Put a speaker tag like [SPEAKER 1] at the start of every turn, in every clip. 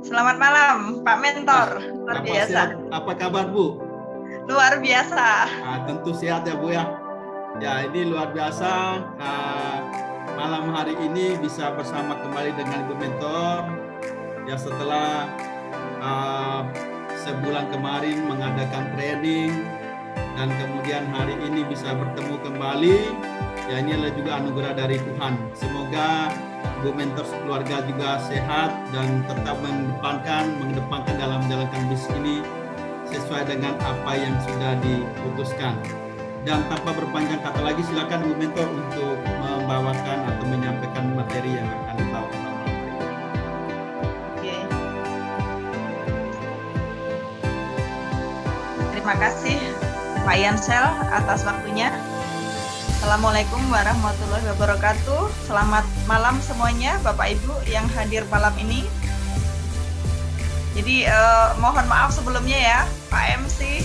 [SPEAKER 1] Selamat malam, Pak Mentor. Luar biasa.
[SPEAKER 2] Apa kabar, Bu?
[SPEAKER 1] Luar biasa.
[SPEAKER 2] Tentu sehat ya, Bu ya. Ya, ini luar biasa. Malam hari ini bisa bersama kembali dengan Bu Mentor. Ya, setelah sebulan kemarin mengadakan training dan kemudian hari ini bisa bertemu kembali. Ya, ini adalah juga anugerah dari Tuhan. Semoga Bu Mentor keluarga juga sehat dan tetap mengedepankan dalam menjalankan bisnis ini sesuai dengan apa yang sudah diputuskan. Dan tanpa berpanjang kata lagi, silakan Bu Mentor untuk membawakan atau menyampaikan materi yang akan dibawakan malam hari ini.
[SPEAKER 1] Oke. Terima kasih Pak Yansel atas waktunya. Assalamualaikum warahmatullahi wabarakatuh. Selamat malam semuanya Bapak Ibu yang hadir malam ini. Jadi mohon maaf sebelumnya ya Pak MC.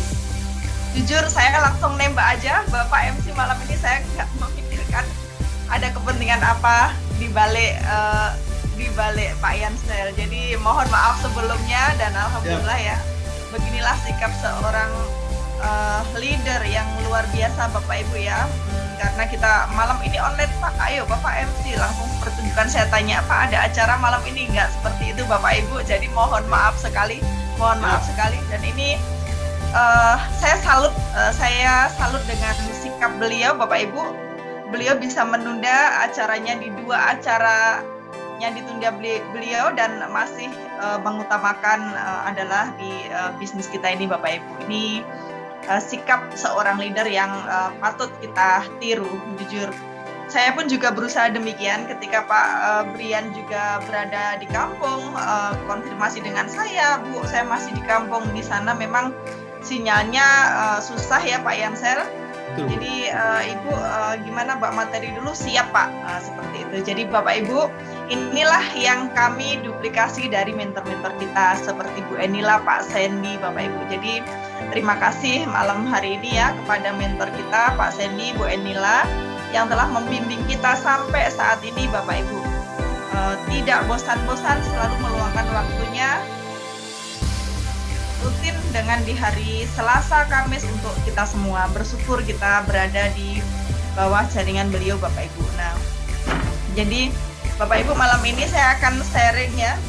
[SPEAKER 1] Jujur saya langsung nembak aja Bapak MC malam ini, saya nggak memikirkan ada kepentingan apa di balik Pak Yansel. Jadi mohon maaf sebelumnya dan alhamdulillah ya. Beginilah sikap seorang leader yang luar biasa Bapak Ibu ya. Karena kita malam ini online Pak, ayo Bapak MC langsung pertunjukan. Saya tanya Pak, ada acara malam ini nggak seperti itu Bapak Ibu? Jadi mohon maaf sekali dan ini saya salut dengan sikap beliau Bapak Ibu. Beliau bisa menunda acaranya di dua acara yang ditunda beliau dan masih mengutamakan adalah di bisnis kita ini Bapak Ibu. Ini sikap seorang leader yang patut kita tiru. Jujur saya pun juga berusaha demikian ketika Pak Brian juga berada di kampung, konfirmasi dengan saya, Bu, saya masih di kampung. Di sana memang sinyalnya susah ya Pak Yansel. Jadi Ibu gimana Pak, materi dulu siap Pak, seperti itu. Jadi Bapak Ibu, inilah yang kami duplikasi dari mentor-mentor kita seperti Bu Enila, Pak Sandy, Bapak Ibu. Jadi terima kasih malam hari ini ya kepada mentor kita Pak Sandy, Bu Enila yang telah membimbing kita sampai saat ini Bapak Ibu. Tidak bosan-bosan, selalu meluangkan waktunya rutin dengan di hari Selasa, Kamis untuk kita semua. Bersyukur kita berada di bawah jaringan beliau Bapak Ibu. Nah, jadi Bapak Ibu malam ini saya akan sharing ya.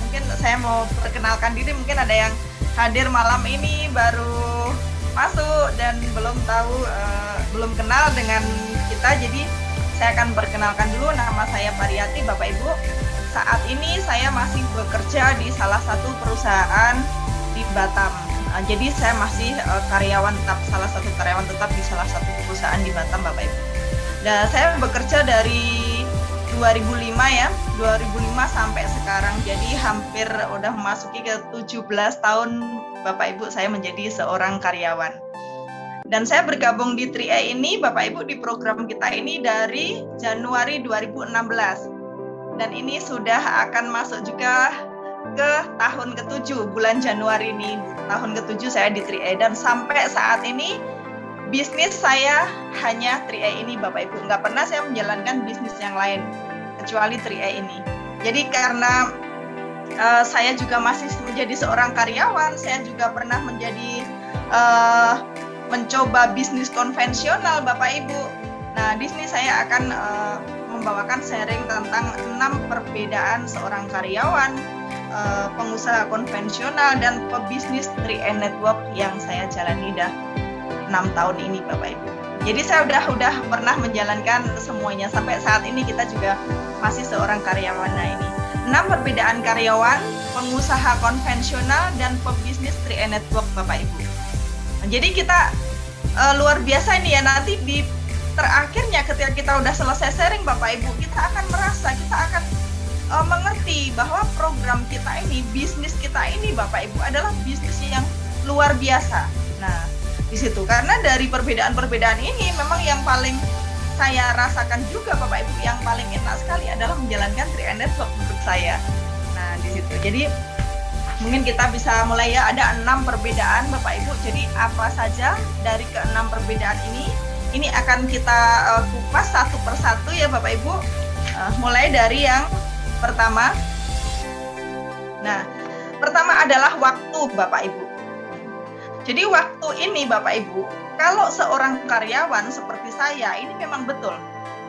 [SPEAKER 1] Mungkin saya mau perkenalkan diri, mungkin ada yang hadir malam ini baru masuk dan belum tahu, belum kenal dengan kita. Jadi saya akan perkenalkan dulu, nama saya Pariyati Bapak Ibu. Saat ini saya masih bekerja di salah satu perusahaan di Batam. Jadi saya masih salah satu karyawan tetap di salah satu perusahaan di Batam Bapak Ibu. Dan saya bekerja dari 2005 ya, 2005 sampai sekarang. Jadi hampir udah memasuki ke 17 tahun Bapak Ibu saya menjadi seorang karyawan. Dan saya bergabung di 3A ini Bapak Ibu di program kita ini dari Januari 2016. Dan ini sudah akan masuk juga ke tahun ke-7 bulan Januari ini. Tahun ke-7 saya di 3A dan sampai saat ini bisnis saya hanya 3A ini Bapak Ibu. Nggak pernah saya menjalankan bisnis yang lain kecuali 3A ini. Jadi karena saya juga masih menjadi seorang karyawan, saya juga pernah mencoba bisnis konvensional Bapak Ibu. Nah, di sini saya akan membawakan sharing tentang 6 perbedaan seorang karyawan, pengusaha konvensional dan pebisnis 3A Network yang saya jalani dah 6 tahun ini Bapak Ibu. Jadi saya udah pernah menjalankan semuanya sampai saat ini kita juga masih seorang karyawan. Nah, ini 6 perbedaan karyawan, pengusaha konvensional dan pebisnis 3A Network Bapak Ibu. Jadi kita luar biasa ini ya, nanti di terakhirnya ketika kita udah selesai sharing Bapak Ibu, kita akan mengerti bahwa program kita ini, bisnis kita ini Bapak Ibu adalah bisnis yang luar biasa. Nah, di situ karena dari perbedaan-perbedaan ini memang yang paling saya rasakan juga Bapak Ibu, yang paling enak sekali adalah menjalankan 3A Network menurut saya. Nah, di situ. Jadi mungkin kita bisa mulai ya, ada 6 perbedaan Bapak Ibu. Jadi apa saja dari ke-6 perbedaan ini akan kita kupas satu persatu ya Bapak Ibu. Mulai dari yang pertama, Nah, pertama adalah waktu Bapak Ibu. Jadi waktu ini Bapak Ibu, kalau seorang karyawan seperti saya, ini memang betul.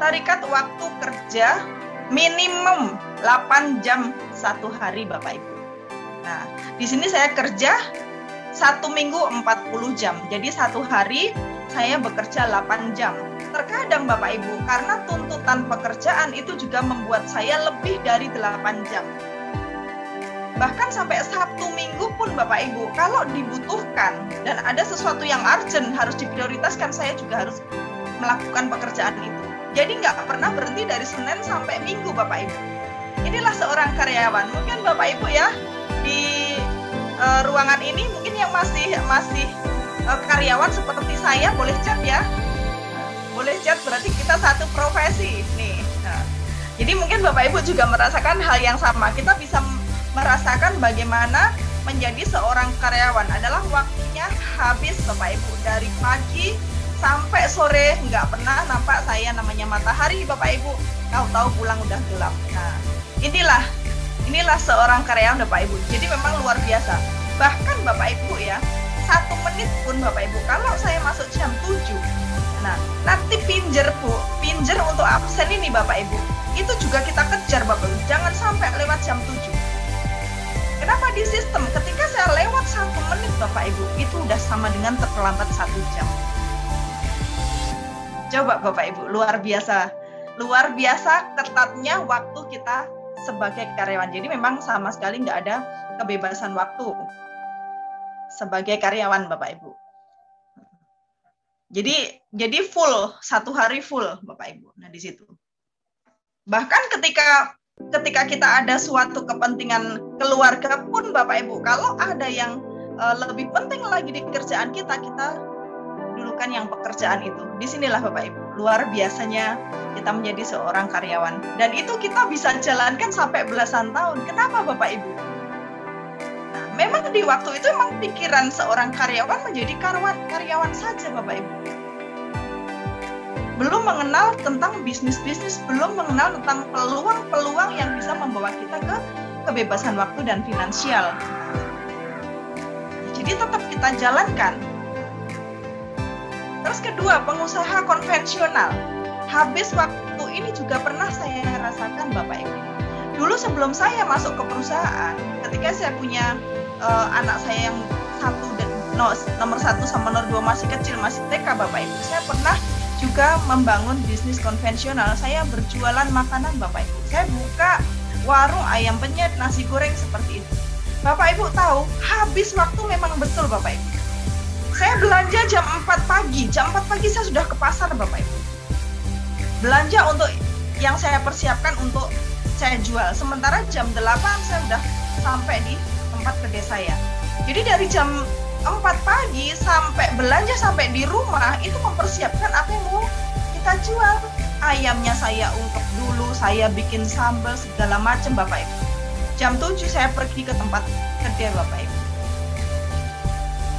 [SPEAKER 1] Tarikat waktu kerja minimum 8 jam satu hari Bapak Ibu. Nah, di sini saya kerja 1 minggu 40 jam. Jadi satu hari saya bekerja 8 jam. Terkadang Bapak Ibu, karena tuntutan pekerjaan itu juga membuat saya lebih dari 8 jam. Bahkan sampai Sabtu Minggu pun Bapak Ibu, kalau dibutuhkan dan ada sesuatu yang urgent harus diprioritaskan, saya juga harus melakukan pekerjaan itu. Jadi nggak pernah berhenti dari Senin sampai Minggu Bapak Ibu. Inilah seorang karyawan. Mungkin Bapak Ibu ya di ruangan ini mungkin yang masih karyawan seperti saya boleh chat ya. Boleh chat, berarti kita satu profesi nih. Nah, jadi mungkin Bapak Ibu juga merasakan hal yang sama. Kita bisa merasakan bagaimana menjadi seorang karyawan adalah waktunya habis Bapak Ibu, dari pagi sampai sore nggak pernah nampak saya namanya matahari Bapak Ibu, tahu-tahu pulang udah gelap. Nah, inilah seorang karyawan Bapak Ibu. Jadi memang luar biasa. Bahkan Bapak Ibu ya, 1 menit pun Bapak Ibu, kalau saya masuk jam 7, nah nanti pinjer untuk absen ini Bapak Ibu, itu juga kita kejar Bapak Ibu, jangan sampai lewat jam 7. Kenapa di sistem? Ketika saya lewat 1 menit Bapak Ibu, itu udah sama dengan terlambat 1 jam. Coba Bapak Ibu, luar biasa ketatnya waktu kita sebagai karyawan. Jadi memang sama sekali nggak ada kebebasan waktu sebagai karyawan Bapak Ibu. Jadi full, 1 hari full Bapak Ibu. Nah di situ. Bahkan ketika kita ada suatu kepentingan keluarga pun Bapak Ibu, kalau ada yang lebih penting lagi di kerjaan kita dulukan yang pekerjaan itu. Disinilah Bapak Ibu, luar biasanya kita menjadi seorang karyawan. Dan itu kita bisa jalankan sampai belasan tahun. Kenapa Bapak Ibu? Nah, memang di waktu itu memang pikiran seorang karyawan menjadi karyawan saja Bapak Ibu. Belum mengenal tentang bisnis-bisnis, belum mengenal tentang peluang-peluang yang bisa membawa kita ke kebebasan waktu dan finansial. Jadi tetap kita jalankan. Terus kedua, pengusaha konvensional. Habis waktu ini juga pernah saya rasakan Bapak Ibu. Dulu sebelum saya masuk ke perusahaan, ketika saya punya anak saya yang nomor 1 sama nomor 2 masih kecil, masih TK Bapak Ibu, saya pernah juga membangun bisnis konvensional. Saya berjualan makanan Bapak Ibu. Saya buka warung ayam penyet, nasi goreng seperti itu. Bapak Ibu tahu, habis waktu memang betul Bapak Ibu. Saya belanja jam 4 pagi. Jam 4 pagi saya sudah ke pasar Bapak Ibu. Belanja untuk yang saya persiapkan untuk saya jual. Sementara jam 8 saya sudah sampai di tempat kedai saya. Jadi dari jam 4 pagi sampai belanja sampai di rumah itu mempersiapkan apa yang mau kita jual. Ayamnya saya ungkep dulu, saya bikin sambal segala macam Bapak Ibu. Jam 7 saya pergi ke tempat kedai Bapak Ibu.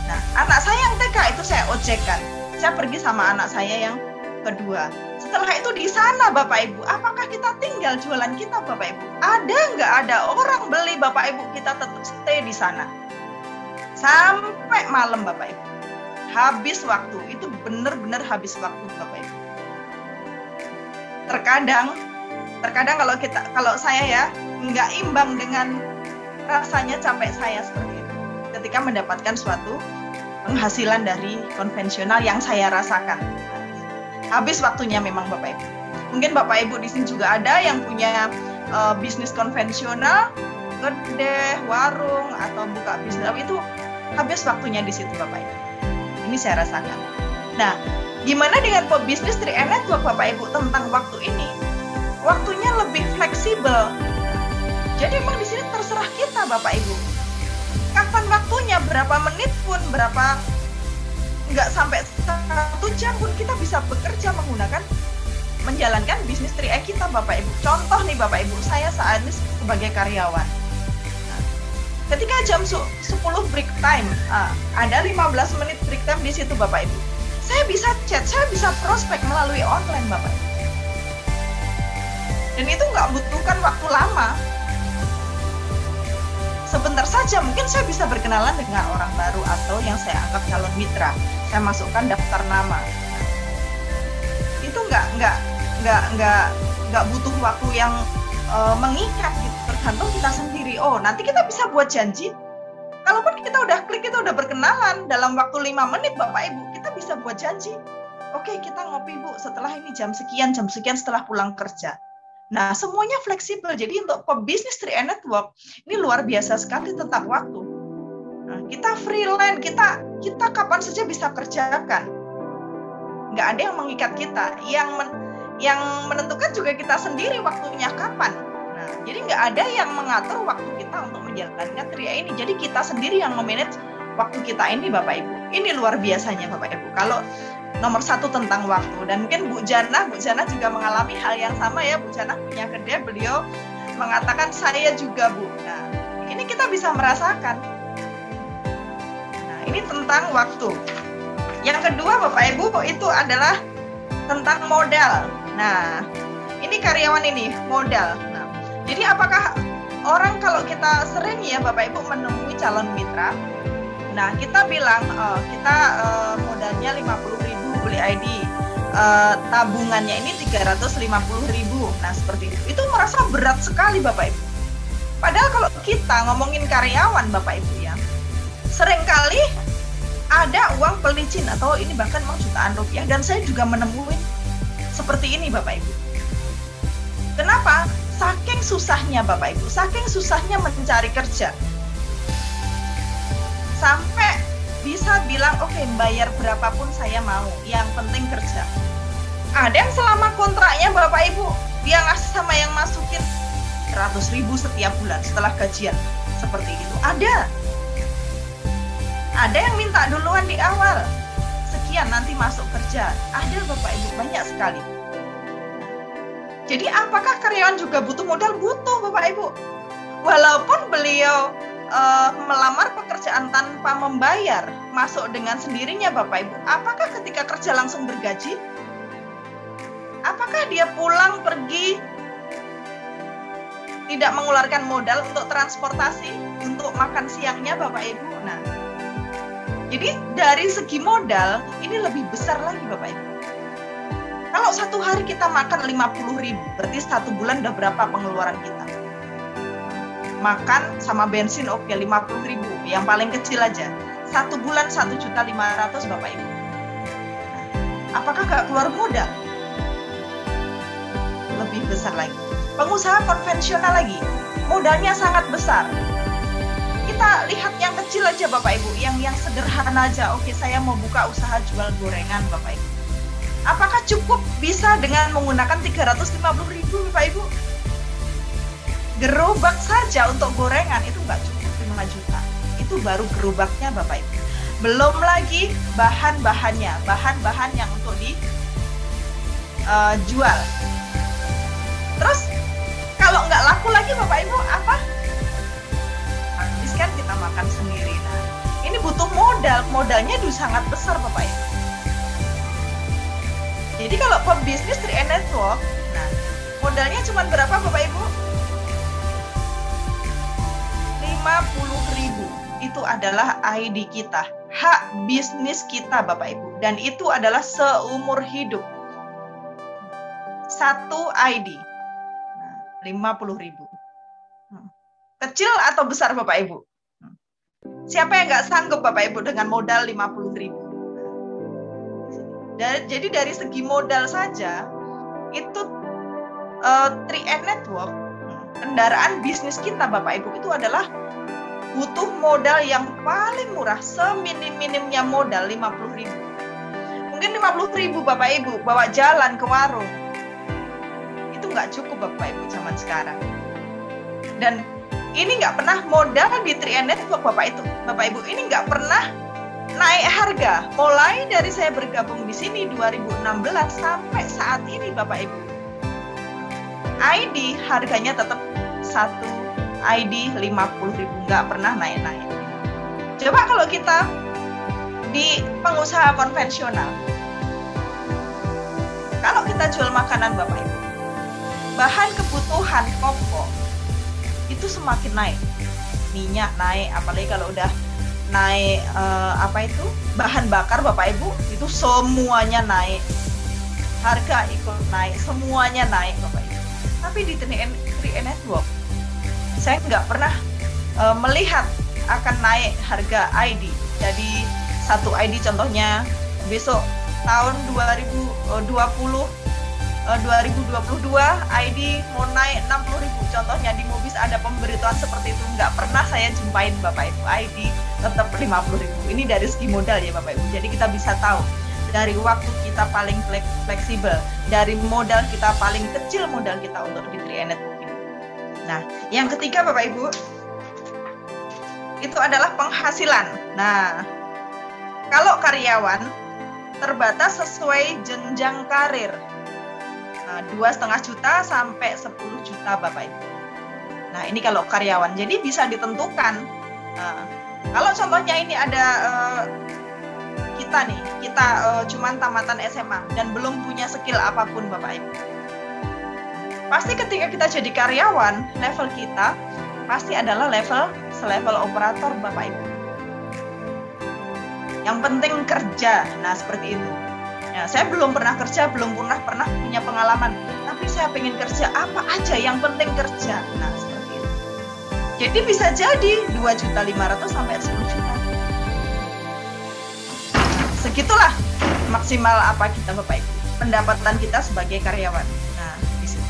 [SPEAKER 1] Nah, anak saya yang TK itu saya ojekkan. Saya pergi sama anak saya yang kedua. Setelah itu di sana Bapak Ibu, apakah kita tinggal jualan kita Bapak Ibu? Ada nggak ada orang beli Bapak Ibu, kita tetap stay di sana. Sampai malam Bapak Ibu. Habis waktu, itu benar-benar habis waktu Bapak Ibu. Terkadang kalau saya ya nggak imbang dengan rasanya capek saya seperti itu. Ketika mendapatkan suatu penghasilan dari konvensional yang saya rasakan. Habis waktunya memang Bapak Ibu. Mungkin Bapak Ibu di sini juga ada yang punya bisnis konvensional, kedai, warung, atau buka bisnis, itu habis waktunya di situ Bapak Ibu. Ini saya rasakan. Nah, gimana dengan pebisnis 3M Network Bapak Ibu tentang waktu ini? Waktunya lebih fleksibel. Jadi memang di sini terserah kita Bapak Ibu. Kapan waktunya, berapa menit pun, nggak sampai 1 jam pun kita bisa bekerja menjalankan bisnis 3M kita Bapak Ibu. Contoh nih Bapak Ibu, saya saat ini sebagai karyawan. Ketika jam 10 break time, ada 15 menit break time di situ Bapak Ibu. Saya bisa chat, saya bisa prospek melalui online Bapak Ibu. Dan itu nggak butuhkan waktu lama. mungkin saya bisa berkenalan dengan orang baru atau yang saya anggap calon mitra. Saya masukkan daftar nama. Itu nggak butuh waktu yang mengikat gitu, tergantung kita sendiri. Oh, nanti kita bisa buat janji. Kalaupun kita udah klik, kita udah berkenalan dalam waktu 5 menit Bapak Ibu, kita bisa buat janji. Oke, kita ngopi Bu, setelah ini jam sekian setelah pulang kerja. Nah, semuanya fleksibel. Jadi untuk pebisnis 3 Network ini luar biasa sekali tentang waktu. Nah, kita freelance, kita kapan saja bisa kerjakan. Nggak ada yang mengikat kita. Yang menentukan juga kita sendiri waktunya kapan. Nah, jadi nggak ada yang mengatur waktu kita untuk menjalankan 3 ini. Jadi kita sendiri yang memanage waktu kita ini Bapak Ibu. Ini luar biasanya Bapak Ibu. Kalau nomor 1 tentang waktu, dan mungkin Bu Jana juga mengalami hal yang sama ya. Bu Jana punya kedai, beliau mengatakan saya juga Bu. Nah, ini kita bisa merasakan. Nah, ini tentang waktu. Yang kedua Bapak Ibu itu adalah tentang modal. Nah, ini karyawan ini modal. Nah, jadi apakah orang kalau kita sering ya Bapak Ibu menemui calon mitra, nah kita bilang kita modalnya 50.000 beli ID, tabungannya ini 350.000. Nah seperti itu merasa berat sekali Bapak Ibu. Padahal kalau kita ngomongin karyawan Bapak Ibu ya, seringkali ada uang pelicin atau ini bahkan memang jutaan rupiah, dan saya juga menemui seperti ini Bapak Ibu. Kenapa? Saking susahnya Bapak Ibu, saking susahnya mencari kerja, sampai bisa bilang oke, bayar berapapun saya mau, yang penting kerja. Ada yang selama kontraknya Bapak Ibu, dia ngasih sama yang masukin 100.000 setiap bulan setelah gajian, seperti itu. Ada yang minta duluan di awal, sekian nanti masuk kerja. Ada Bapak Ibu, banyak sekali. Jadi apakah karyawan juga butuh modal? Butuh Bapak Ibu. Walaupun beliau melamar pekerjaan tanpa membayar, masuk dengan sendirinya Bapak Ibu, apakah ketika kerja langsung bergaji? Apakah dia pulang pergi tidak mengeluarkan modal untuk transportasi, untuk makan siangnya Bapak Ibu? Nah, jadi dari segi modal ini lebih besar lagi Bapak Ibu. Kalau satu hari kita makan 50.000, berarti 1 bulan udah berapa pengeluaran kita? Makan sama bensin oke 50.000, yang paling kecil aja. 1 bulan 1.500.000 Bapak Ibu. Apakah gak keluar modal? Lebih besar lagi. Pengusaha konvensional lagi, modalnya sangat besar. Kita lihat yang kecil aja Bapak Ibu, yang sederhana aja. Oke, saya mau buka usaha jual gorengan Bapak Ibu. Apakah cukup bisa dengan menggunakan 350.000 Bapak Ibu? Gerobak saja untuk gorengan itu nggak cukup 5 juta. Itu baru gerobaknya Bapak Ibu. Belum lagi bahan-bahannya, bahan-bahan yang untuk dijual. Terus kalau nggak laku lagi Bapak Ibu apa? Habis kan kita makan sendiri. Nah, ini butuh modal, modalnya itu sangat besar Bapak Ibu. Jadi kalau pebisnis 3 Network, nah modalnya cuma berapa Bapak Ibu? 50.000. Itu adalah ID kita, hak bisnis kita Bapak Ibu, dan itu adalah seumur hidup. 1 ID, 50.000. Kecil atau besar Bapak Ibu? Siapa yang nggak sanggup Bapak Ibu dengan modal 50.000? Jadi dari segi modal saja itu 3 Network, kendaraan bisnis kita Bapak Ibu itu adalah butuh modal yang paling murah, seminim-minimnya modal 50.000. Mungkin 50.000 Bapak Ibu bawa jalan ke warung, itu nggak cukup Bapak Ibu zaman sekarang. Dan ini nggak pernah modal di 3 Network Bapak Ibu, ini nggak pernah naik harga. Mulai dari saya bergabung di sini 2016 sampai saat ini Bapak Ibu, ID harganya tetap 1 ID 50.000, nggak pernah naik-naik. Coba kalau kita di pengusaha konvensional, kalau kita jual makanan Bapak Ibu, bahan kebutuhan pokok itu itu semakin naik. Minyak naik, apalagi kalau udah naik bahan bakar Bapak Ibu, itu semuanya naik. Harga ikut naik, semuanya naik Bapak Ibu. Tapi di 3 Network saya nggak pernah melihat akan naik harga ID. Jadi satu ID contohnya besok tahun 2022 ID mau naik 60.000 contohnya di Mobis ada pemberitahuan seperti itu. Nggak pernah saya jumpain Bapak Ibu, ID tetap 50.000. Ini dari segi modal ya Bapak Ibu. Jadi kita bisa tahu dari waktu kita paling fleksibel, dari modal kita paling kecil modal kita untuk di 3 Network ini. Nah, yang ketiga Bapak Ibu itu adalah penghasilan. Nah, kalau karyawan terbatas sesuai jenjang karir. Nah, 2,5 juta sampai 10 juta Bapak Ibu. Nah, ini kalau karyawan. Jadi bisa ditentukan. Nah, kalau contohnya ini ada kita cuman tamatan SMA dan belum punya skill apapun Bapak Ibu. Pasti ketika kita jadi karyawan, level kita pasti adalah selevel operator Bapak Ibu. Yang penting kerja. Nah, seperti itu. Ya, saya belum pernah kerja, belum pernah punya pengalaman. Tapi saya pengen kerja, apa aja yang penting kerja. Nah, seperti itu. Jadi bisa jadi 2.500.000 sampai 10 juta. Segitulah maksimal apa kita Bapak Ibu, pendapatan kita sebagai karyawan. Nah, di situ.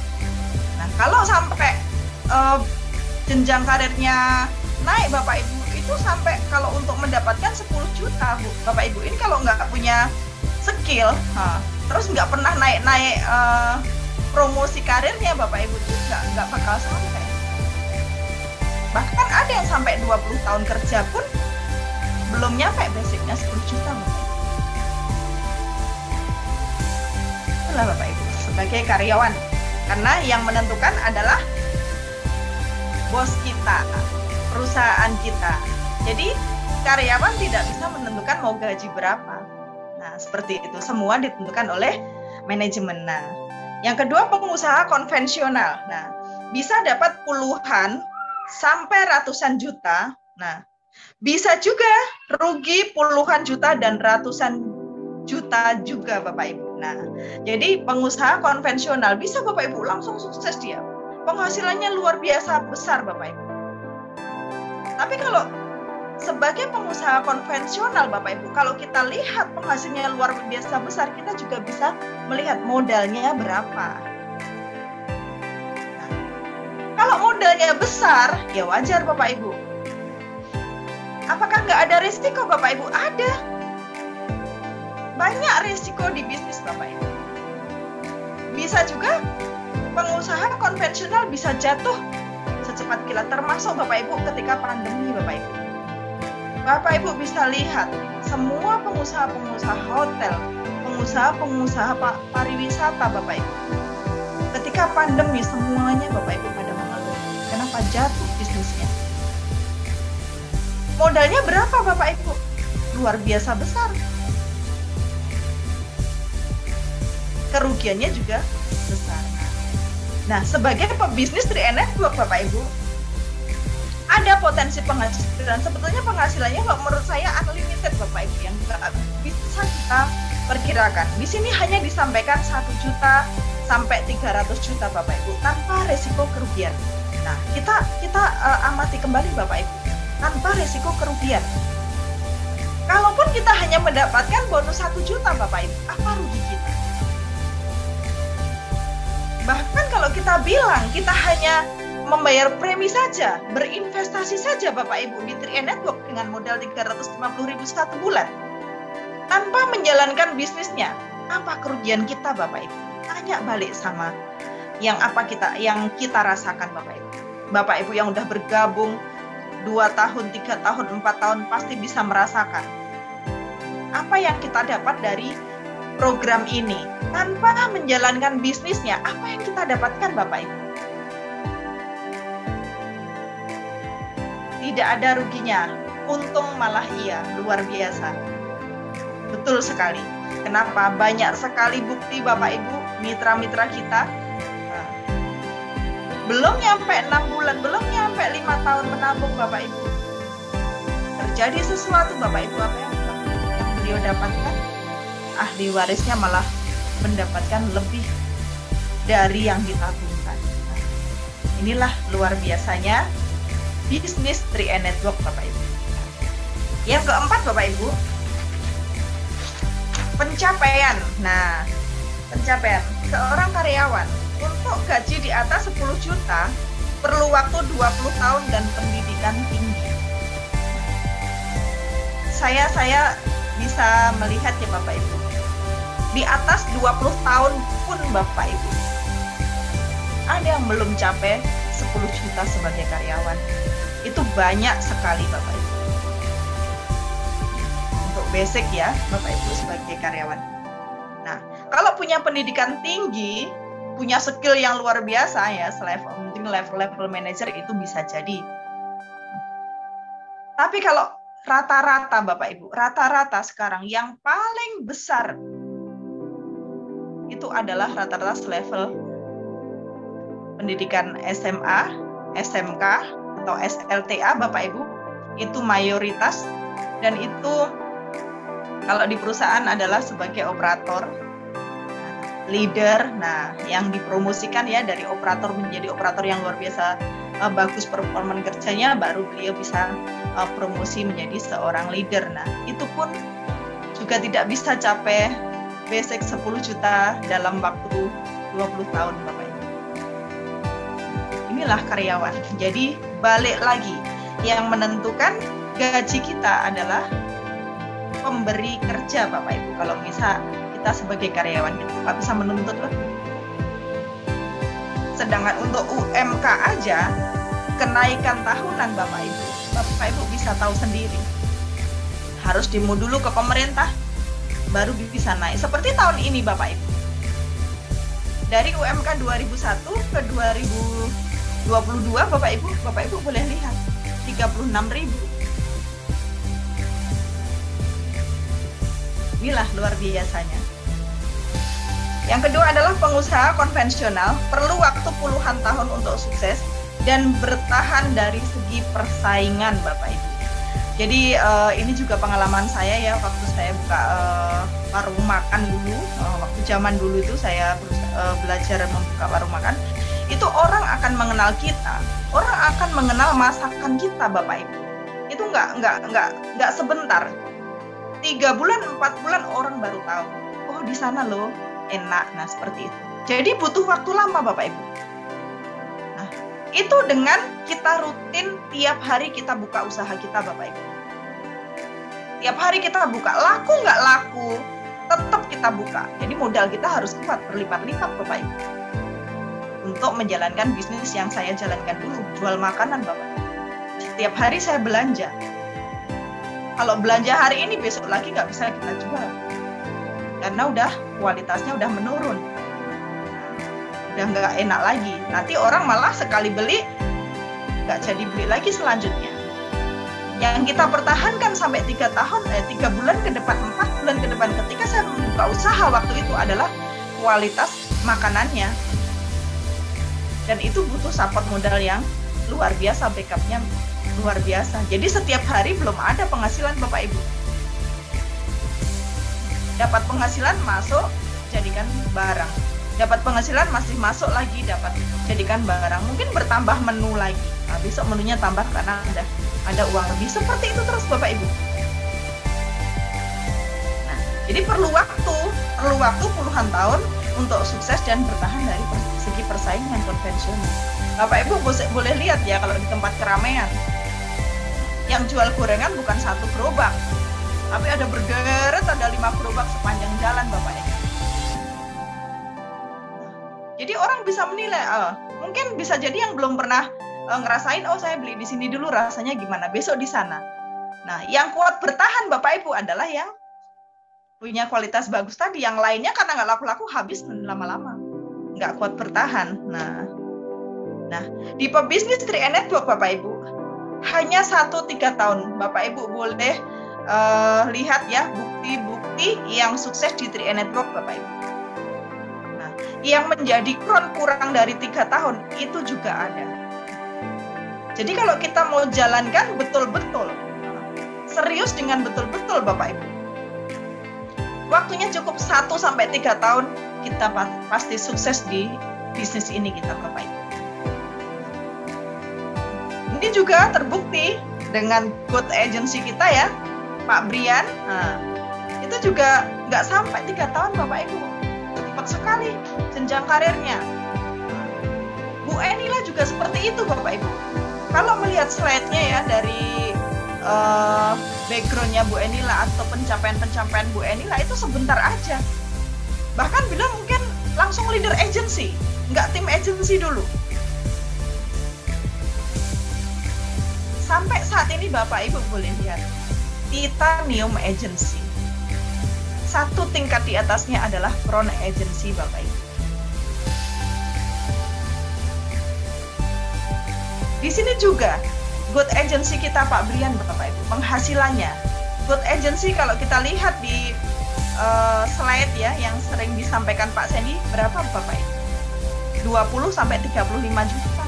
[SPEAKER 1] Nah, kalau sampai jenjang karirnya naik Bapak Ibu, itu sampai kalau untuk mendapatkan 10 juta Bapak Ibu, ini kalau nggak punya skill, terus nggak pernah naik promosi karirnya Bapak Ibu, itu nggak bakal sampai. Bahkan ada yang sampai 20 tahun kerja pun belum nyampe basicnya 10 juta Bapak Ibu. Itulah Bapak Ibu sebagai karyawan, karena yang menentukan adalah bos kita, perusahaan kita. Jadi karyawan tidak bisa menentukan mau gaji berapa. Nah, seperti itu. Semua ditentukan oleh manajemen. Nah, yang kedua pengusaha konvensional. Nah, bisa dapat puluhan sampai ratusan juta. Nah, bisa juga rugi puluhan juta dan ratusan juta juga Bapak Ibu. Nah, jadi pengusaha konvensional bisa Bapak Ibu langsung sukses dia. Penghasilannya luar biasa besar Bapak Ibu. Tapi kalau sebagai pengusaha konvensional Bapak Ibu, kalau kita lihat penghasilannya luar biasa besar, kita juga bisa melihat modalnya berapa. Nah, kalau modalnya besar, ya wajar Bapak Ibu. Apakah nggak ada risiko Bapak Ibu? Ada. Banyak risiko di bisnis Bapak Ibu. Bisa juga pengusaha konvensional bisa jatuh secepat kilat, termasuk Bapak Ibu ketika pandemi Bapak Ibu. Bapak Ibu bisa lihat semua pengusaha-pengusaha hotel, pengusaha-pengusaha pariwisata Bapak Ibu. Ketika pandemi semuanya Bapak Ibu pada mengeluh. Kenapa jatuh bisnisnya? Modalnya berapa Bapak Ibu? Luar biasa besar. Kerugiannya juga besar. Nah, sebagai pebisnis 3 Network Bapak Ibu, ada potensi penghasilan. Sebetulnya penghasilannya kalau menurut saya unlimited Bapak Ibu, yang bisa kita perkirakan. Di sini hanya disampaikan 1 juta sampai 300 juta Bapak Ibu tanpa resiko kerugian. Nah, kita amati kembali Bapak Ibu, tanpa resiko kerugian. Kalaupun kita hanya mendapatkan bonus 1 juta Bapak Ibu, apa rugi kita? Bahkan kalau kita bilang kita hanya membayar premi saja, berinvestasi saja Bapak Ibu di 3 Network dengan modal 350.000 satu bulan, tanpa menjalankan bisnisnya, apa kerugian kita Bapak Ibu? Tanya balik sama yang kita rasakan Bapak Ibu. Bapak Ibu yang udah bergabung 2 tahun, 3 tahun, 4 tahun pasti bisa merasakan apa yang kita dapat dari program ini. Tanpa menjalankan bisnisnya, apa yang kita dapatkan Bapak Ibu? Tidak ada ruginya, untung malah iya, luar biasa. Betul sekali. Kenapa? Banyak sekali bukti Bapak Ibu, mitra-mitra kita. Nah, belum nyampe 6 bulan, belum nyampe 5 tahun menabung Bapak Ibu, terjadi sesuatu Bapak Ibu, apa yang beliau dapatkan? Ahli warisnya malah mendapatkan lebih dari yang ditabungkan. Nah, inilah luar biasanya bisnis 3 Network Bapak Ibu. Yang keempat Bapak Ibu, pencapaian. Nah, pencapaian seorang karyawan untuk gaji di atas 10 juta perlu waktu 20 tahun dan pendidikan tinggi. Saya bisa melihat ya Bapak Ibu, di atas 20 tahun pun Bapak Ibu ada yang belum capai 10 juta sebagai karyawan. Itu banyak sekali Bapak Ibu. Untuk basic ya Bapak Ibu sebagai karyawan. Nah, kalau punya pendidikan tinggi, punya skill yang luar biasa ya, mungkin level manager itu bisa jadi. Tapi kalau rata-rata Bapak Ibu, rata-rata sekarang yang paling besar itu adalah rata-rata level pendidikan SMA, SMK, atau SLTA Bapak Ibu, itu mayoritas, dan itu kalau di perusahaan adalah sebagai operator, leader. Nah, yang dipromosikan ya dari operator menjadi operator yang luar biasa bagus performa kerjanya, baru beliau bisa promosi menjadi seorang leader. Nah, itu pun juga tidak bisa capai basic 10 juta dalam waktu 20 tahun Bapak Ibu. Inilah karyawan. Jadi balik lagi, yang menentukan gaji kita adalah pemberi kerja Bapak Ibu. Kalau misal kita sebagai karyawan kita nggak bisa menuntut lebih. Sedangkan untuk UMK aja, kenaikan tahunan Bapak Ibu bisa tahu sendiri. Harus demo dulu ke pemerintah, baru bisa naik. Seperti tahun ini Bapak Ibu. Dari UMK 2001 ke 2022 Bapak Ibu boleh lihat 36.000. Inilah luar biasanya. Yang kedua adalah pengusaha konvensional perlu waktu puluhan tahun untuk sukses dan bertahan dari segi persaingan Bapak Ibu. Jadi ini juga pengalaman saya ya, waktu saya buka warung makan dulu, waktu zaman dulu itu saya belajar membuka warung makan, itu orang akan mengenal kita, orang akan mengenal masakan kita Bapak Ibu. Itu nggak sebentar, 3 bulan 4 bulan orang baru tahu, oh di sana loh enak. Nah seperti itu. Jadi butuh waktu lama Bapak Ibu. Nah itu dengan kita rutin tiap hari kita buka usaha kita Bapak Ibu. Tiap hari kita buka, laku nggak laku, tetap kita buka. Jadi modal kita harus kuat, berlipat-lipat Bapak Ibu. Untuk menjalankan bisnis yang saya jalankan dulu, jual makanan Bapak Ibu. Setiap hari saya belanja. Kalau belanja hari ini, besok lagi nggak bisa kita jual. Karena udah kualitasnya udah menurun. Udah nggak enak lagi. Nanti orang malah sekali beli, nggak jadi beli lagi selanjutnya. Yang kita pertahankan sampai 3 bulan ke depan, 4 bulan ke depan, ketika saya membuka usaha waktu itu adalah kualitas makanannya. Dan itu butuh support modal yang luar biasa, backupnya luar biasa. Jadi setiap hari belum ada penghasilan Bapak Ibu. Dapat penghasilan masuk, jadikan barang. Dapat penghasilan masih masuk lagi, dapat jadikan barang. Mungkin bertambah menu lagi. Nah, besok menunya tambah karena ada uang lebih. Seperti itu terus Bapak Ibu. Nah, jadi perlu waktu puluhan tahun untuk sukses dan bertahan dari segi persaingan konvensional. Bapak Ibu boleh lihat ya, kalau di tempat keramaian yang jual gorengan bukan 1 gerobak, tapi ada berderet, ada 5 gerobak sepanjang jalan Bapak Ibu. Jadi orang bisa menilai, mungkin bisa jadi yang belum pernah ngerasain, oh saya beli di sini dulu rasanya gimana, besok di sana. Nah, yang kuat bertahan Bapak Ibu adalah yang punya kualitas bagus tadi. Yang lainnya karena nggak laku-laku habis lama-lama, nggak kuat bertahan. Nah di pebisnis 3 Network Bapak Ibu hanya 1-3 tahun Bapak Ibu boleh lihat ya bukti-bukti yang sukses di 3 Network Bapak Ibu. Nah yang menjadi kurang dari 3 tahun, itu juga ada. Jadi kalau kita mau jalankan betul-betul, serius dengan betul-betul Bapak Ibu, waktunya cukup 1-3 tahun, kita pasti sukses di bisnis ini kita Bapak Ibu. Ini juga terbukti dengan good agency kita ya, Pak Brian. Nah, itu juga nggak sampai 3 tahun Bapak Ibu, cepat sekali jenjang karirnya. Bu Enila juga seperti itu Bapak Ibu. Kalau melihat slide-nya ya dari background-nya Bu Enila atau pencapaian-pencapaian Bu Enila itu sebentar aja. Bahkan bilang mungkin langsung leader agency, nggak tim agency dulu. Sampai saat ini Bapak Ibu boleh lihat, Titanium Agency. Satu tingkat di atasnya adalah Crown Agency Bapak Ibu. Di sini juga good agency kita Pak Brian Bapak Ibu, penghasilannya. Good agency kalau kita lihat di slide ya yang sering disampaikan Pak Sandy, berapa Bapak Ibu? 20-35 juta.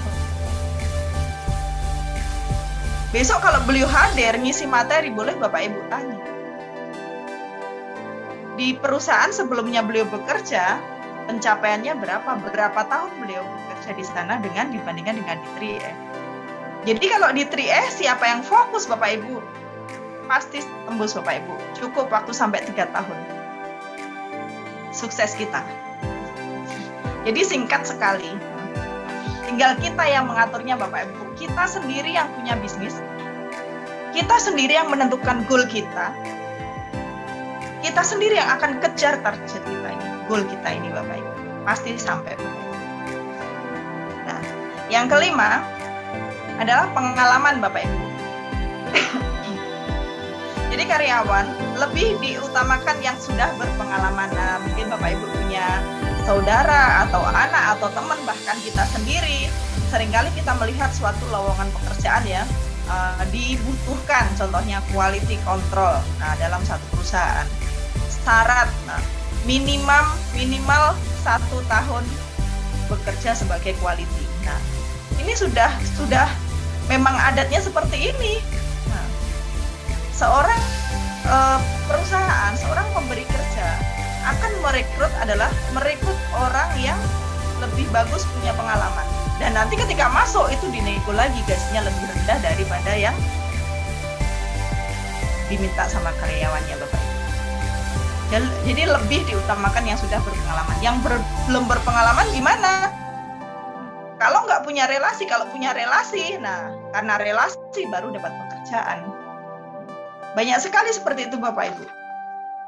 [SPEAKER 1] Besok kalau beliau hadir ngisi materi, boleh Bapak Ibu tanya. Di perusahaan sebelumnya beliau bekerja, pencapaiannya berapa tahun beliau bekerja di sana dibandingkan dengan di 3E. Jadi kalau di 3E siapa yang fokus Bapak Ibu? Pasti tembus Bapak Ibu. Cukup waktu sampai 3 tahun. Sukses kita. Jadi singkat sekali. Tinggal kita yang mengaturnya Bapak Ibu. Kita sendiri yang punya bisnis. Kita sendiri yang menentukan goal kita. Kita sendiri yang akan kejar target kita ini. Goal kita ini Bapak Ibu. Pasti sampai Bapak Ibu. Nah, yang kelima adalah pengalaman Bapak Ibu. Jadi karyawan lebih diutamakan yang sudah berpengalaman. Nah, mungkin Bapak Ibu punya saudara atau anak atau teman, bahkan kita sendiri, seringkali kita melihat suatu lowongan pekerjaan ya, dibutuhkan contohnya quality control. Nah, dalam satu perusahaan syarat minimal 1 tahun bekerja sebagai quality. Nah, ini sudah memang adatnya seperti ini. Nah, seorang perusahaan, seorang pemberi kerja akan merekrut orang yang lebih bagus punya pengalaman. Dan nanti ketika masuk itu dinego lagi gajinya lebih rendah daripada yang diminta sama karyawannya Bapak Ibu. Jadi lebih diutamakan yang sudah berpengalaman. Yang belum berpengalaman gimana? Kalau nggak punya relasi, nah karena relasi baru dapat pekerjaan. Banyak sekali seperti itu Bapak Ibu.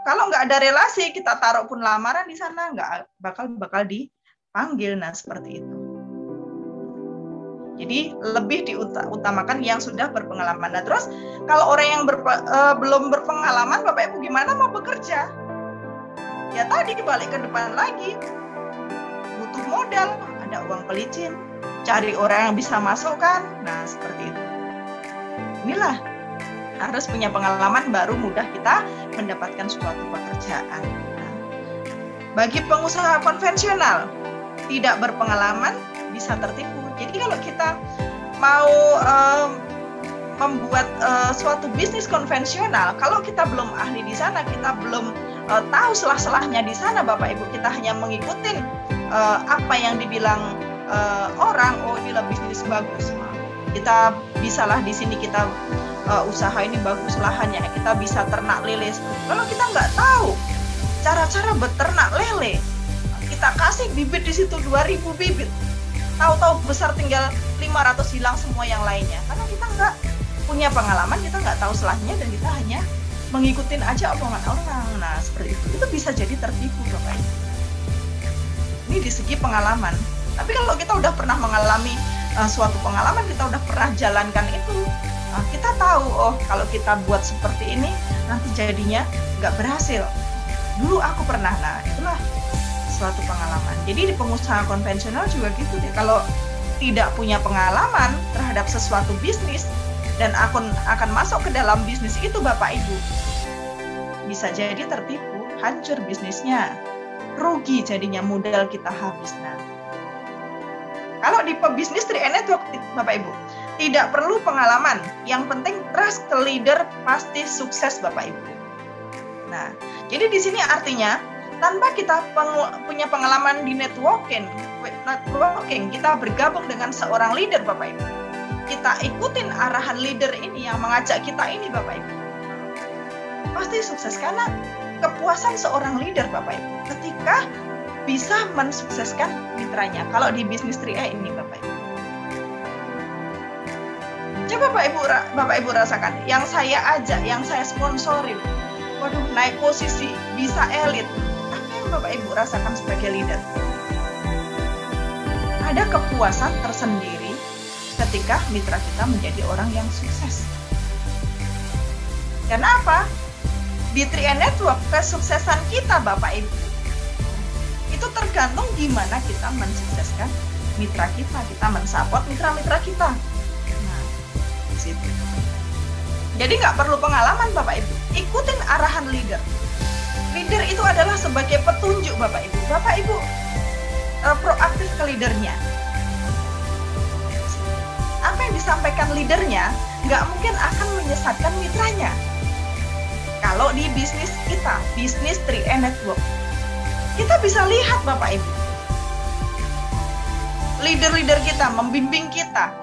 [SPEAKER 1] Kalau nggak ada relasi, kita taruh pun lamaran di sana nggak bakal dipanggil. Nah seperti itu. Jadi lebih diutamakan yang sudah berpengalaman. Nah terus kalau orang yang belum berpengalaman, Bapak Ibu gimana mau bekerja? Ya tadi balik ke depan lagi, butuh modal, ada uang pelicin, cari orang yang bisa masukkan. Nah seperti itu. Inilah harus punya pengalaman baru mudah kita mendapatkan suatu pekerjaan. Nah, bagi pengusaha konvensional tidak berpengalaman bisa tertipu. Jadi kalau kita mau membuat suatu bisnis konvensional, kalau kita belum ahli di sana, kita belum tahu selah-selahnya di sana, Bapak Ibu, kita hanya mengikuti apa yang dibilang orang, oh inilah bisnis bagus, kita bisalah di sini kita usaha ini bagus lahannya, kita bisa ternak lele. Kalau kita nggak tahu cara-cara beternak lele, kita kasih bibit di situ 2.000 bibit. Tahu-tahu besar tinggal 500 hilang semua yang lainnya. Karena kita nggak punya pengalaman, kita nggak tahu selahnya dan kita hanya mengikutin aja omongan orang. Nah seperti itu bisa jadi tertipu Bapak Ibu. Ini di segi pengalaman. Tapi kalau kita udah pernah mengalami suatu pengalaman, kita udah pernah jalankan itu, kita tahu oh kalau kita buat seperti ini nanti jadinya nggak berhasil. Dulu aku pernah, nah itulah suatu pengalaman. Jadi di pengusaha konvensional juga gitu deh. Kalau tidak punya pengalaman terhadap sesuatu bisnis dan akan masuk ke dalam bisnis itu Bapak Ibu, bisa jadi tertipu, hancur bisnisnya. rugi jadinya, modal kita habis. Nah, kalau di pebisnis 3 Network, Bapak Ibu, tidak perlu pengalaman. Yang penting trust ke leader, pasti sukses Bapak Ibu. Nah, jadi di sini artinya tanpa kita punya pengalaman di networking, kita bergabung dengan seorang leader Bapak Ibu. Kita ikutin arahan leader ini yang mengajak kita ini Bapak Ibu. Pasti sukses, karena kepuasan seorang leader Bapak Ibu ketika bisa mensukseskan mitranya. Kalau di bisnis 3E ini Bapak Ibu. Coba Bapak Ibu rasakan, yang saya ajak, yang saya sponsorin, waduh naik posisi, bisa elit. Apa yang Bapak Ibu rasakan sebagai leader? Ada kepuasan tersendiri ketika mitra kita menjadi orang yang sukses. Kenapa? Di 3E Network, kesuksesan kita Bapak Ibu itu tergantung gimana kita mensukseskan mitra kita, kita mensupport mitra-mitra kita. Nah, di situ. Jadi nggak perlu pengalaman Bapak Ibu, ikutin arahan leader. Leader itu adalah sebagai petunjuk Bapak Ibu. Bapak Ibu proaktif ke leadernya. Apa yang disampaikan leadernya nggak mungkin akan menyesatkan mitranya. Kalau di bisnis kita, bisnis 3E Network, kita bisa lihat Bapak Ibu, leader-leader kita membimbing kita,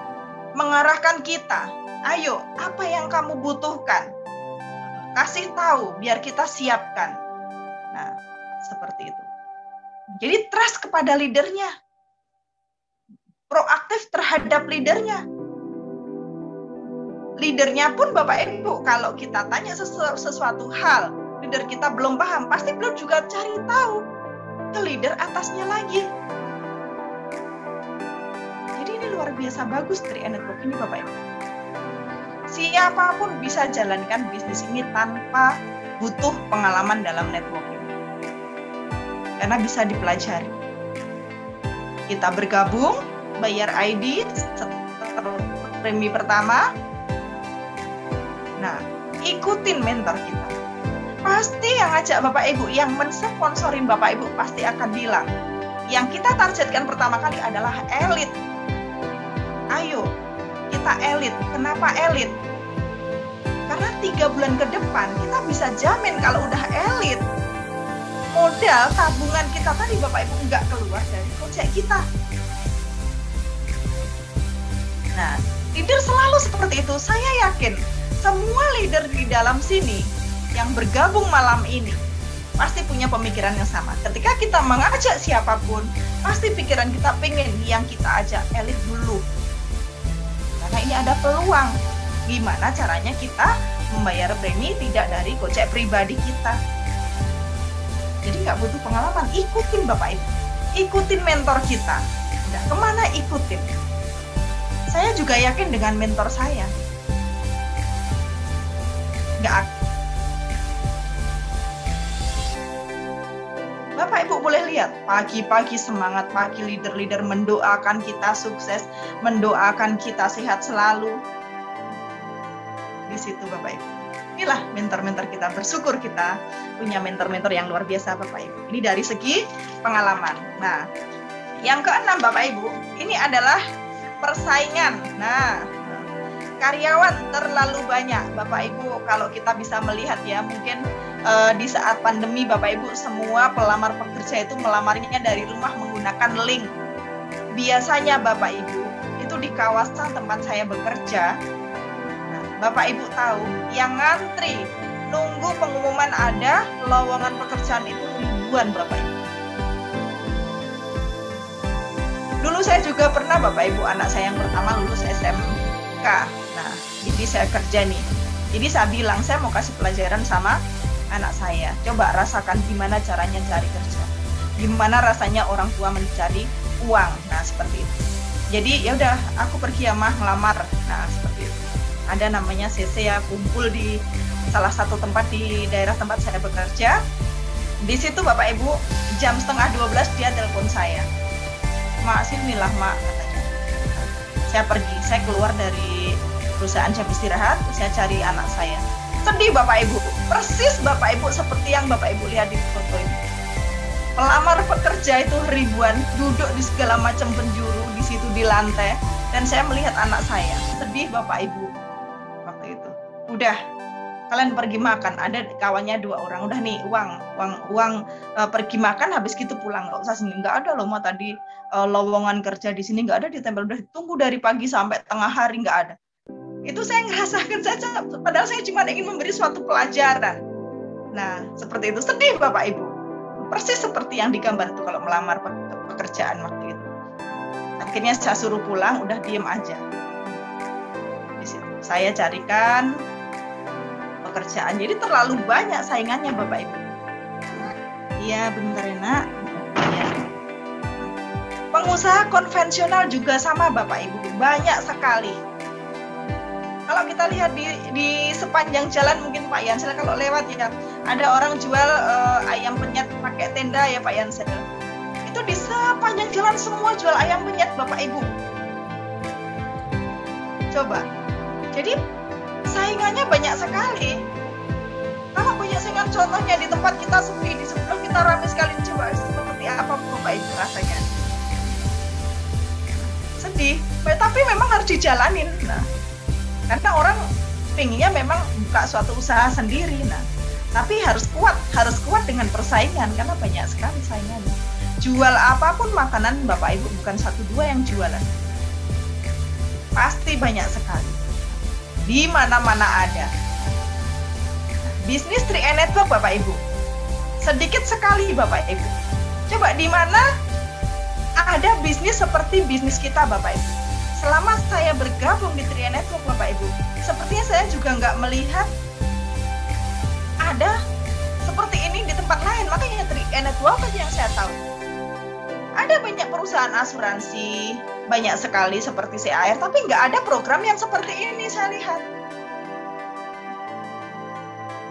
[SPEAKER 1] mengarahkan kita. Ayo, apa yang kamu butuhkan? Kasih tahu, biar kita siapkan. Nah, seperti itu. Jadi trust kepada leadernya, proaktif terhadap leadernya. Leadernya pun Bapak Ibu, kalau kita tanya sesuatu hal, leader kita belum paham, pasti belum juga cari tahu ke leader atasnya lagi. Jadi ini luar biasa bagus 3E Network ini Bapak Ibu. Siapapun bisa jalankan bisnis ini tanpa butuh pengalaman dalam networking. Karena bisa dipelajari. Kita bergabung, bayar ID premi pertama. Nah, ikutin mentor kita. Pasti yang ngajak Bapak Ibu, yang mensponsorin Bapak Ibu pasti akan bilang, yang kita targetkan pertama kali adalah elit. Ayo, kita elit. Kenapa elit? Karena 3 bulan ke depan kita bisa jamin kalau udah elit, modal tabungan kita tadi Bapak Ibu nggak keluar dari kocek kita. Nah, leader selalu seperti itu. Saya yakin semua leader di dalam sini yang bergabung malam ini pasti punya pemikiran yang sama. Ketika kita mengajak siapapun, pasti pikiran kita pengen yang kita ajak elit dulu. Karena ini ada peluang. Gimana caranya kita membayar premi tidak dari gocek pribadi kita. Jadi nggak butuh pengalaman, ikutin Bapak Ibu. Ikutin mentor kita. Udah kemana ikutin. Saya juga yakin dengan mentor saya. Bapak Ibu boleh lihat, pagi-pagi semangat pagi leader-leader mendoakan kita sukses, mendoakan kita sehat selalu. Di situ Bapak Ibu. Inilah mentor-mentor kita, bersyukur kita punya mentor-mentor yang luar biasa Bapak Ibu. Ini dari segi pengalaman. Nah, yang keenam Bapak Ibu, ini adalah persaingan. Nah, karyawan terlalu banyak Bapak Ibu. Kalau kita bisa melihat ya, mungkin di saat pandemi Bapak Ibu, semua pelamar pekerja itu melamarnya dari rumah menggunakan link. Biasanya Bapak Ibu, itu di kawasan tempat saya bekerja, Bapak Ibu tahu, yang ngantri nunggu pengumuman ada lowongan pekerjaan itu ribuan Bapak Ibu. Dulu saya juga pernah Bapak Ibu, anak saya yang pertama lulus SMK. Nah, jadi saya kerja nih. Jadi saya bilang, saya mau kasih pelajaran sama anak saya. Coba rasakan gimana caranya cari kerja. Gimana rasanya orang tua mencari uang. Nah, seperti itu. Jadi ya udah, aku pergi ya mah ngelamar. Nah, seperti itu. Ada namanya CC ya, kumpul di salah satu tempat di daerah tempat saya bekerja. Di situ Bapak Ibu, jam 11:30 dia telepon saya. Mak, sinilah Mak, katanya. Saya pergi, saya keluar dari perusahaan jam istirahat, saya cari anak saya. Sedih Bapak Ibu, persis Bapak Ibu seperti yang Bapak Ibu lihat di foto ini. Pelamar pekerja itu ribuan, duduk di segala macam penjuru di situ di lantai, dan saya melihat anak saya sedih Bapak Ibu waktu itu. Udah, kalian pergi makan, ada kawannya 2 orang, udah nih uang pergi makan, habis gitu pulang, nggak usah sini. Nggak ada loh, tadi lowongan kerja di sini nggak ada, ditempel, udah tunggu dari pagi sampai tengah hari nggak ada. Itu saya ngerasakan saja, padahal saya cuma ingin memberi suatu pelajaran. Nah, seperti itu, sedih Bapak Ibu. Persis seperti yang digambar itu kalau melamar pekerjaan waktu itu. Akhirnya saya suruh pulang, udah diem aja. Di situ saya carikan pekerjaan. Jadi terlalu banyak saingannya Bapak Ibu. Iya benar ya nak. Ya. Pengusaha konvensional juga sama Bapak Ibu, banyak sekali. Kalau kita lihat di sepanjang jalan, mungkin Pak Yansel kalau lewat ya, ada orang jual ayam penyet pakai tenda ya Pak Yansel. Itu di sepanjang jalan semua jual ayam penyet Bapak Ibu. Coba. Jadi saingannya banyak sekali. Kalau banyak saingan, contohnya di tempat kita sepi, di sebelah kita ramai sekali, coba seperti apa Bapak Ibu rasanya. Sedih, tapi memang harus dijalanin. Nah, karena orang pengennya memang buka suatu usaha sendiri, nah, tapi harus kuat dengan persaingan karena banyak sekali saingannya. Jual apapun makanan Bapak Ibu, bukan 1-2 yang jualan, pasti banyak sekali, di mana-mana ada. Bisnis 3 Network Bapak Ibu, sedikit sekali Bapak Ibu. Coba di mana ada bisnis seperti bisnis kita Bapak Ibu. Selama saya bergabung di 3 Network Bapak Ibu, sepertinya saya juga nggak melihat ada seperti ini di tempat lain. Makanya 3 Network aja yang saya tahu. Ada banyak perusahaan asuransi, banyak sekali seperti CAR, tapi nggak ada program yang seperti ini saya lihat.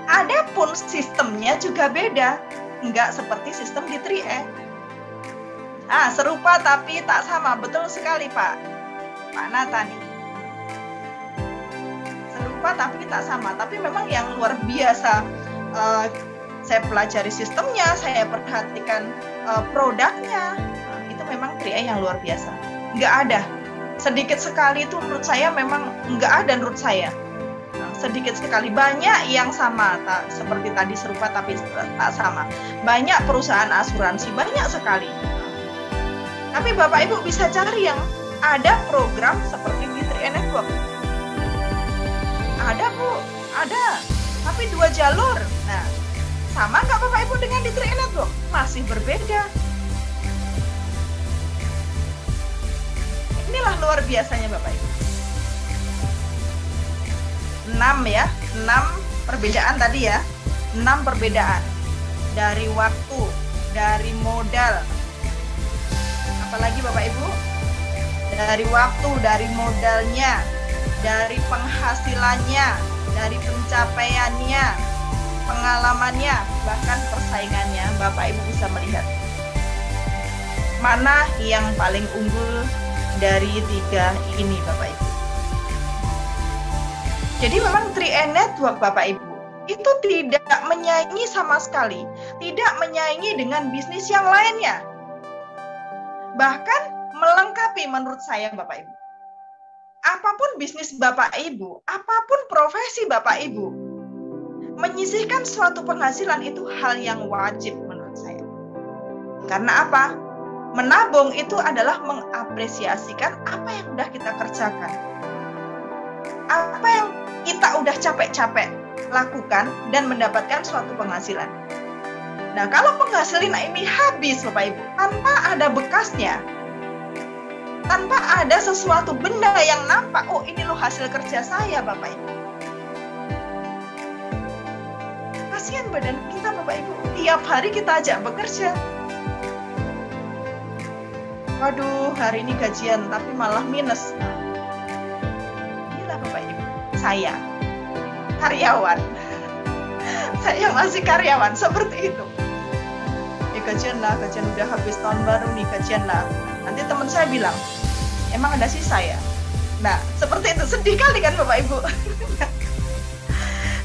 [SPEAKER 1] Adapun sistemnya juga beda, nggak seperti sistem di 3E. Serupa tapi tak sama, betul sekali Pak Nathan. Serupa tapi tak sama, tapi memang yang luar biasa. Saya pelajari sistemnya, saya perhatikan produknya. Itu memang 3E yang luar biasa. Nggak ada. Sedikit sekali itu menurut saya memang nggak ada menurut saya. Sedikit sekali, banyak yang sama, seperti tadi serupa tapi tak sama. Banyak perusahaan asuransi, banyak sekali. Tapi Bapak Ibu bisa cari yang ada program seperti di 3 Network. Ada Bu, ada. Tapi 2 jalur. Nah, sama nggak Bapak Ibu dengan di 3 Network? Masih berbeda. Inilah luar biasanya Bapak Ibu. 6 ya, 6 perbedaan tadi ya. 6 perbedaan. Dari waktu, dari modal. Apalagi Bapak Ibu? Dari waktu, dari modalnya, dari penghasilannya, dari pencapaiannya, pengalamannya, bahkan persaingannya. Bapak Ibu bisa melihat mana yang paling unggul dari 3 ini Bapak Ibu. Jadi memang 3 Network Bapak Ibu itu tidak menyaingi sama sekali, tidak menyaingi dengan bisnis yang lainnya. Bahkan melengkapi menurut saya Bapak Ibu. Apapun bisnis Bapak Ibu, apapun profesi Bapak Ibu, menyisihkan suatu penghasilan itu hal yang wajib menurut saya. Karena apa? Menabung itu adalah mengapresiasikan apa yang sudah kita kerjakan. Apa yang kita udah capek-capek lakukan dan mendapatkan suatu penghasilan. Nah, kalau penghasilan ini habis Bapak Ibu, tanpa ada bekasnya, tanpa ada sesuatu benda yang nampak, oh ini loh hasil kerja saya Bapak Ibu. Kasihan badan kita Bapak Ibu, tiap hari kita ajak bekerja. Waduh, hari ini gajian tapi malah minus. Nah, inilah Bapak Ibu, saya karyawan. Saya masih karyawan seperti itu. Gajian lah, gajian udah habis tahun baru nih, gajian lah. Nanti teman saya bilang, emang ada sisa ya? Nah, seperti itu, sedih kali kan Bapak Ibu.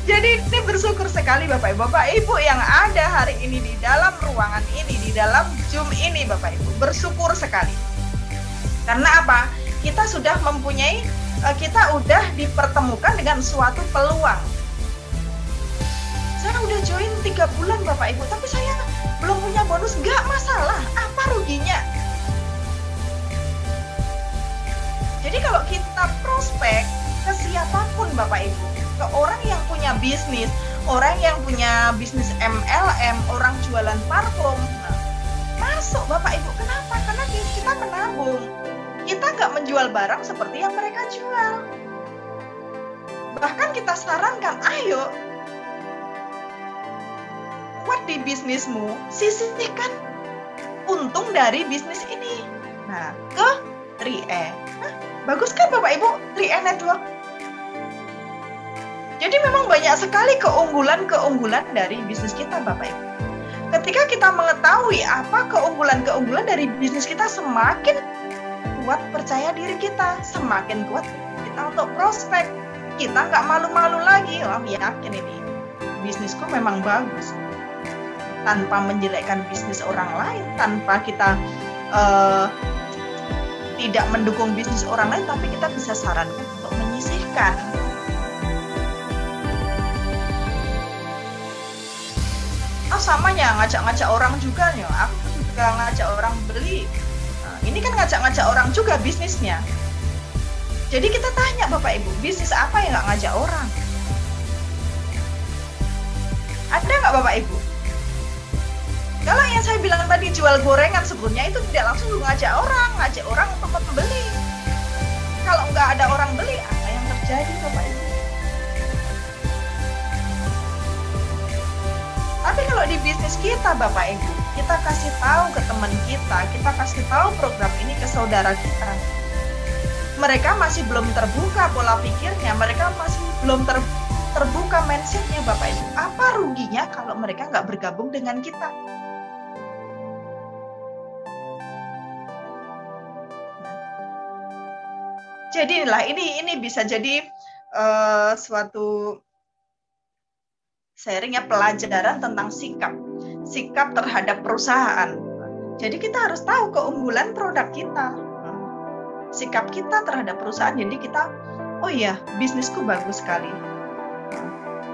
[SPEAKER 1] Jadi ini bersyukur sekali Bapak Ibu yang ada hari ini di dalam ruangan ini, di dalam Zoom ini Bapak Ibu. Bersyukur sekali. Karena apa? Kita sudah mempunyai, kita udah dipertemukan dengan suatu peluang. Saya udah join 3 bulan Bapak Ibu, tapi saya belum punya bonus. Gak masalah, apa ruginya? Jadi kalau kita prospek ke siapapun Bapak Ibu, ke orang yang punya bisnis, orang yang punya bisnis MLM, orang jualan parfum, masuk Bapak Ibu. Kenapa? Karena kita menabung. Kita nggak menjual barang seperti yang mereka jual. Bahkan kita sarankan, ayo kuat di bisnismu, sisihkan untung dari bisnis ini. Nah, ke 3E. Bagus kan Bapak Ibu, 3E Network? Jadi memang banyak sekali keunggulan-keunggulan dari bisnis kita Bapak Ibu. Ketika kita mengetahui apa keunggulan-keunggulan dari bisnis kita, semakin kuat percaya diri kita, semakin kuat kita untuk prospek. Kita nggak malu-malu lagi, yakin ini bisnisku memang bagus. Tanpa menjelekkan bisnis orang lain, tanpa kita tidak mendukung bisnis orang lain, tapi kita bisa sarankan untuk menyisihkan. Samanya ngajak-ngajak orang juga nih, aku juga ngajak orang beli. Nah, ini kan ngajak-ngajak orang juga bisnisnya. Jadi kita tanya Bapak Ibu, bisnis apa yang nggak ngajak orang? Ada nggak Bapak Ibu? Kalau yang saya bilang tadi jual gorengan, sebetulnya itu tidak langsung ngajak orang untuk membeli. Kalau nggak ada orang beli, apa yang terjadi Bapak Ibu? Tapi kalau di bisnis kita Bapak Ibu, kita kasih tahu ke teman kita kasih tahu program ini ke saudara kita. Mereka masih belum terbuka pola pikirnya, mereka masih belum terbuka mindsetnya Bapak Ibu. Apa ruginya kalau mereka nggak bergabung dengan kita? Jadi lah ini bisa jadi suatu sharing ya, pelajaran tentang sikap terhadap perusahaan. Jadi kita harus tahu keunggulan produk kita, sikap kita terhadap perusahaan. Jadi kita, oh iya, bisnisku bagus sekali.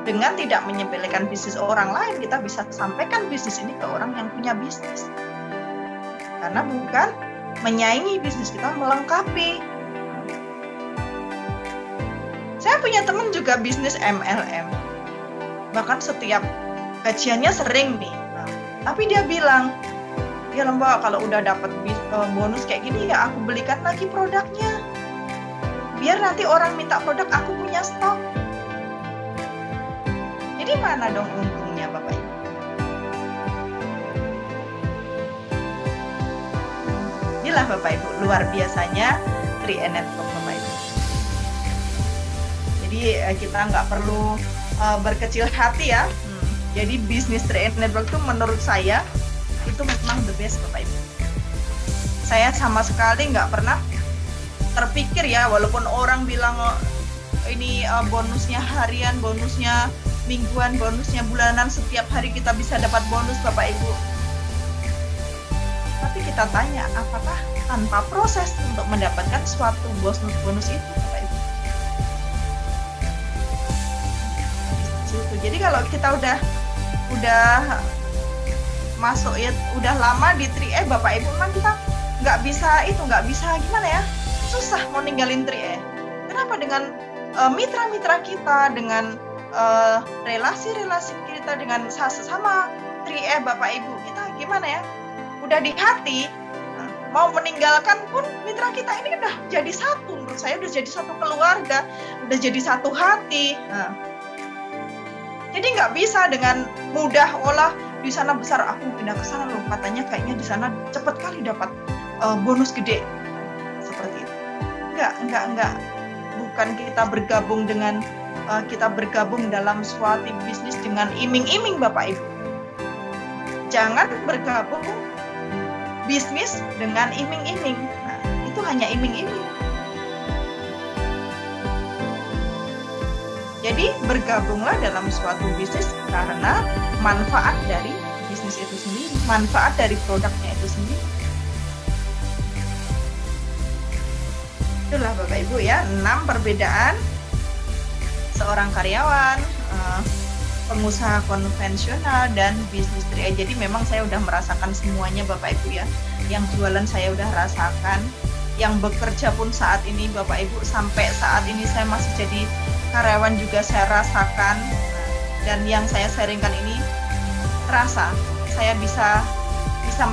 [SPEAKER 1] Dengan tidak menyepelekan bisnis orang lain, kita bisa sampaikan bisnis ini ke orang yang punya bisnis. Karena bukan menyaingi bisnis kita, melengkapi. Saya punya teman juga bisnis MLM. Bahkan setiap kajiannya sering nih. Nah, tapi dia bilang, ya Mbak, kalau udah dapat bonus kayak gini ya aku belikan lagi produknya. Biar nanti orang minta produk, aku punya stok. Jadi mana dong untungnya Bapak Ibu? Inilah Bapak Ibu, luar biasanya 3E Network Bapak Ibu. Jadi kita nggak perlu berkecil hati ya. Jadi bisnis 3E Network itu menurut saya itu memang the best Bapak Ibu. Saya sama sekali nggak pernah terpikir ya, walaupun orang bilang ini bonusnya harian, bonusnya mingguan, bonusnya bulanan, setiap hari kita bisa dapat bonus Bapak Ibu. Tapi kita tanya, apakah tanpa proses untuk mendapatkan suatu bonus itu Bapak Ibu? Jadi kalau kita udah masuk ya, udah lama di 3E Bapak Ibu, kan kita nggak bisa gimana ya, susah mau ninggalin 3E. Kenapa? Dengan mitra-mitra kita, dengan relasi-relasi kita dengan sesama 3E Bapak Ibu, kita gimana ya, udah di hati. Mau meninggalkan pun mitra kita ini udah jadi satu, menurut saya udah jadi satu keluarga, udah jadi satu hati. Jadi nggak bisa dengan mudah, olah di sana besar, aku pindah ke sana loh, katanya kayaknya di sana cepat kali dapat bonus gede, seperti itu. Enggak. Bukan kita bergabung dengan kita bergabung dalam suatu bisnis dengan iming-iming Bapak Ibu. Jangan bergabung bisnis dengan iming-iming. Nah, itu hanya iming-iming. Jadi bergabunglah dalam suatu bisnis karena manfaat dari bisnis itu sendiri, manfaat dari produknya itu sendiri. Itulah Bapak Ibu ya, 6 perbedaan seorang karyawan, pengusaha konvensional, dan bisnis 3A. Jadi memang saya udah merasakan semuanya Bapak Ibu ya. Yang jualan saya udah rasakan, yang bekerja pun saat ini Bapak Ibu, sampai saat ini saya masih jadi karyawan juga saya rasakan. Dan yang saya sharingkan ini terasa, saya bisa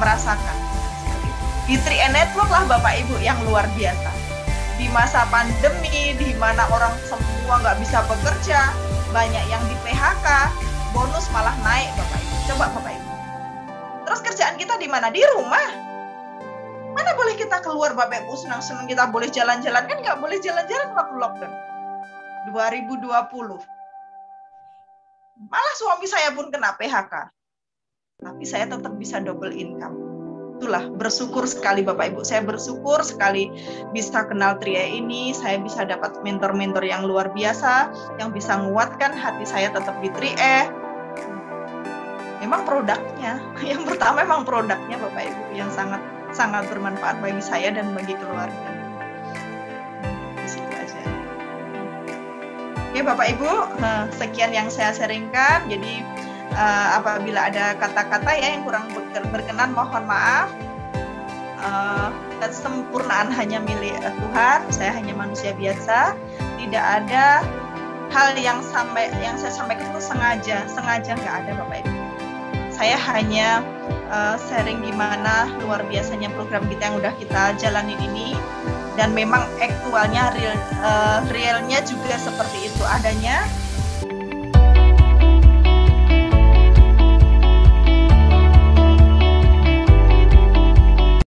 [SPEAKER 1] merasakan. Di 3A Network lah Bapak Ibu yang luar biasa. Di masa pandemi, di mana orang semua nggak bisa bekerja, banyak yang di PHK, bonus malah naik Bapak Ibu. Coba Bapak Ibu. Terus kerjaan kita di mana? Di rumah. Mana boleh kita keluar Bapak Ibu, senang-senang kita boleh jalan-jalan, kan nggak boleh jalan-jalan waktu lockdown 2020. Malah suami saya pun kena PHK. Tapi saya tetap bisa double income. Itulah, bersyukur sekali Bapak Ibu. Saya bersyukur sekali bisa kenal 3A ini. Saya bisa dapat mentor-mentor yang luar biasa, yang bisa menguatkan hati saya tetap di 3A. Memang produknya, yang pertama memang produknya Bapak Ibu yang sangat bermanfaat bagi saya dan bagi keluarga. Di situ aja. Oke Bapak Ibu, sekian yang saya sharingkan. Jadi apabila ada kata-kata ya yang kurang berkenan, mohon maaf. Kesempurnaan hanya milik Tuhan. Saya hanya manusia biasa. Tidak ada hal yang saya sampaikan itu sengaja nggak ada Bapak Ibu. Saya hanya sharing gimana luar biasanya program kita yang udah kita jalanin ini, dan memang aktualnya realnya juga seperti itu adanya.